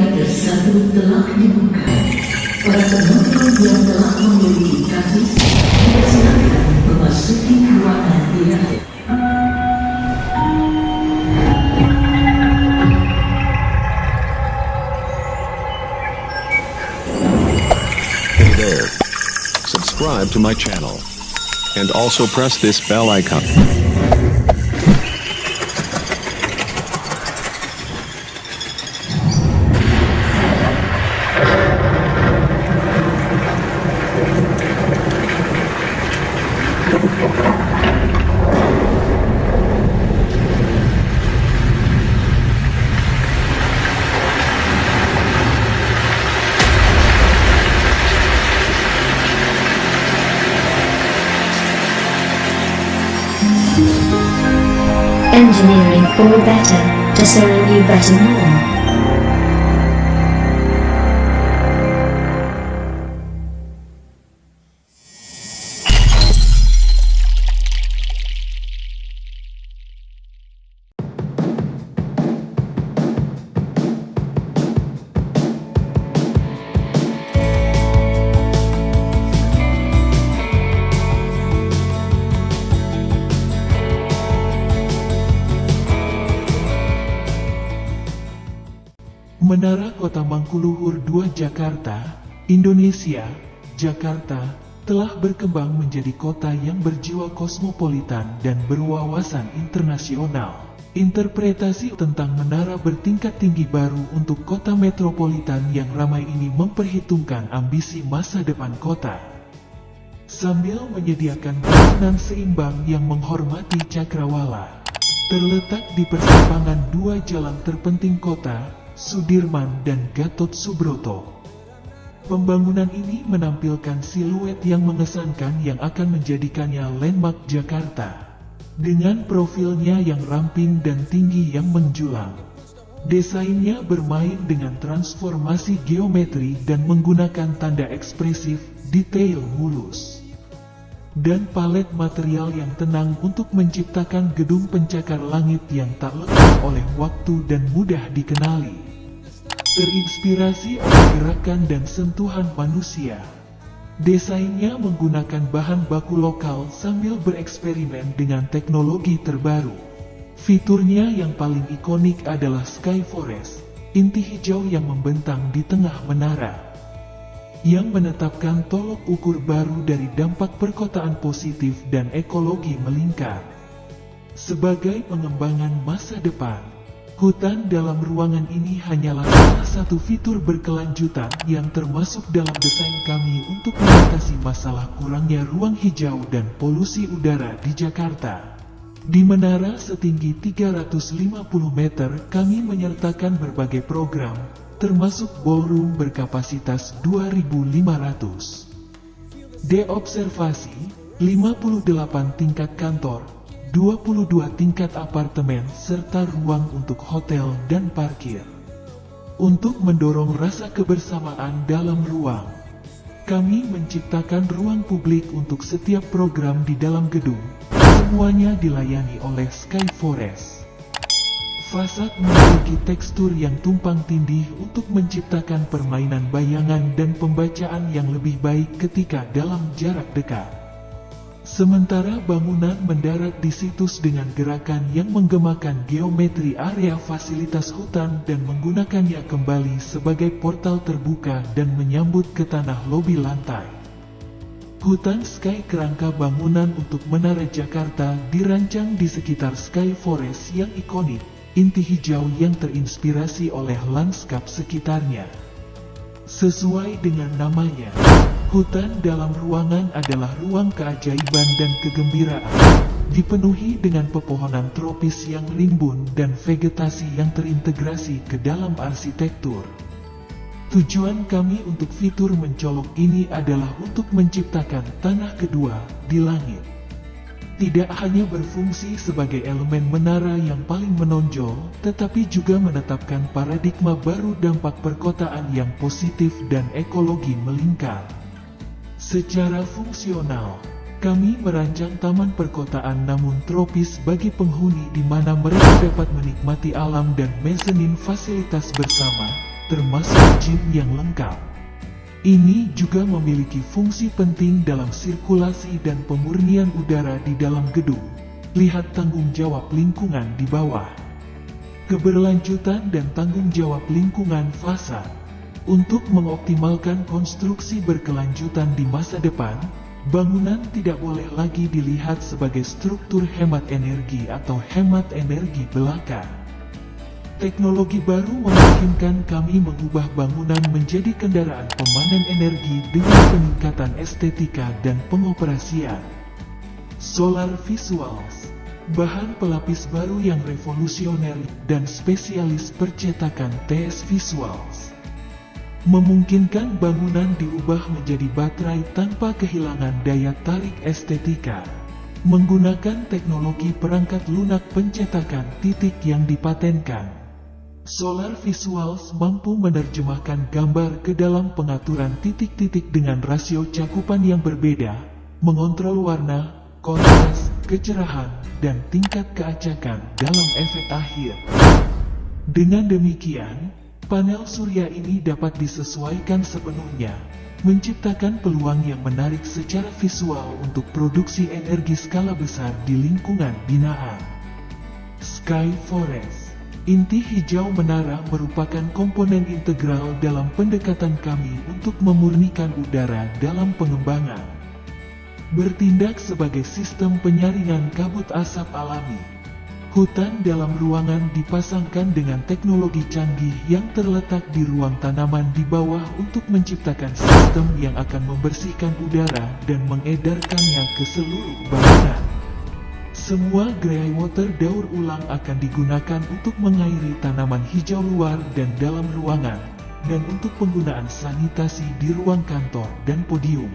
Kilometer 1 telah dibuka. Para penonton yang telah memiliki karcis, dipersilakan memasuki ruangan terakhir. Hey there. Subscribe to my channel. And also press this bell icon. Engineering for better, to serve you better more. Menara Kota Mangkuluhur II Jakarta, Indonesia, Jakarta, telah berkembang menjadi kota yang berjiwa kosmopolitan dan berwawasan internasional. Interpretasi tentang menara bertingkat tinggi baru untuk kota metropolitan yang ramai ini memperhitungkan ambisi masa depan kota, sambil menyediakan bangunan seimbang yang menghormati cakrawala. Terletak di persimpangan dua jalan terpenting kota, Sudirman dan Gatot Subroto. Pembangunan ini menampilkan siluet yang mengesankan yang akan menjadikannya landmark Jakarta. Dengan profilnya yang ramping dan tinggi yang menjulang. Desainnya bermain dengan transformasi geometri dan menggunakan tanda ekspresif, detail mulus, dan palet material yang tenang untuk menciptakan gedung pencakar langit yang tak lekang oleh waktu dan mudah dikenali. Terinspirasi oleh gerakan dan sentuhan manusia. Desainnya menggunakan bahan baku lokal sambil bereksperimen dengan teknologi terbaru. Fiturnya yang paling ikonik adalah Sky Forest, inti hijau yang membentang di tengah menara, yang menetapkan tolok ukur baru dari dampak perkotaan positif dan ekologi melingkar. Sebagai pengembangan masa depan, hutan dalam ruangan ini hanyalah salah satu fitur berkelanjutan yang termasuk dalam desain kami untuk mengatasi masalah kurangnya ruang hijau dan polusi udara di Jakarta. Di menara setinggi 350 meter, kami menyertakan berbagai program, termasuk ballroom berkapasitas 2.500 D observasi, 58 tingkat kantor, 22 tingkat apartemen serta ruang untuk hotel dan parkir. Untuk mendorong rasa kebersamaan dalam ruang, kami menciptakan ruang publik untuk setiap program di dalam gedung. Semuanya dilayani oleh Sky Forest. Fasad memiliki tekstur yang tumpang tindih untuk menciptakan permainan bayangan dan pembacaan yang lebih baik ketika dalam jarak dekat. Sementara bangunan mendarat di situs dengan gerakan yang menggemakan geometri area fasilitas hutan dan menggunakannya kembali sebagai portal terbuka dan menyambut ke tanah lobi lantai. Hutan Sky kerangka bangunan untuk Menara Jakarta dirancang di sekitar Sky Forest yang ikonik, inti hijau yang terinspirasi oleh lanskap sekitarnya. Sesuai dengan namanya, hutan dalam ruangan adalah ruang keajaiban dan kegembiraan, dipenuhi dengan pepohonan tropis yang rimbun dan vegetasi yang terintegrasi ke dalam arsitektur. Tujuan kami untuk fitur mencolok ini adalah untuk menciptakan tanah kedua di langit. Tidak hanya berfungsi sebagai elemen menara yang paling menonjol, tetapi juga menetapkan paradigma baru dampak perkotaan yang positif dan ekologi melingkar. Secara fungsional, kami merancang taman perkotaan namun tropis bagi penghuni di mana mereka dapat menikmati alam dan mezanin fasilitas bersama, termasuk gym yang lengkap. Ini juga memiliki fungsi penting dalam sirkulasi dan pemurnian udara di dalam gedung. Lihat tanggung jawab lingkungan di bawah. Keberlanjutan dan tanggung jawab lingkungan fasad. Untuk mengoptimalkan konstruksi berkelanjutan di masa depan, bangunan tidak boleh lagi dilihat sebagai struktur hemat energi atau hemat energi belaka. Teknologi baru memungkinkan kami mengubah bangunan menjadi kendaraan pemanen energi dengan peningkatan estetika dan pengoperasian. Solar Visuals, bahan pelapis baru yang revolusioner dan spesialis percetakan TS Visuals, memungkinkan bangunan diubah menjadi baterai tanpa kehilangan daya tarik estetika. Menggunakan teknologi perangkat lunak pencetakan titik yang dipatenkan. Solar Visuals mampu menerjemahkan gambar ke dalam pengaturan titik-titik dengan rasio cakupan yang berbeda, mengontrol warna, kontras, kecerahan, dan tingkat keacakan dalam efek akhir. Dengan demikian, panel surya ini dapat disesuaikan sepenuhnya, menciptakan peluang yang menarik secara visual untuk produksi energi skala besar di lingkungan binaan. Sky Forest. Inti hijau menara merupakan komponen integral dalam pendekatan kami untuk memurnikan udara dalam pengembangan. Bertindak sebagai sistem penyaringan kabut asap alami. Hutan dalam ruangan dipasangkan dengan teknologi canggih yang terletak di ruang tanaman di bawah untuk menciptakan sistem yang akan membersihkan udara dan mengedarkannya ke seluruh bangunan. Semua greywater daur ulang akan digunakan untuk mengairi tanaman hijau luar dan dalam ruangan, dan untuk penggunaan sanitasi di ruang kantor dan podium.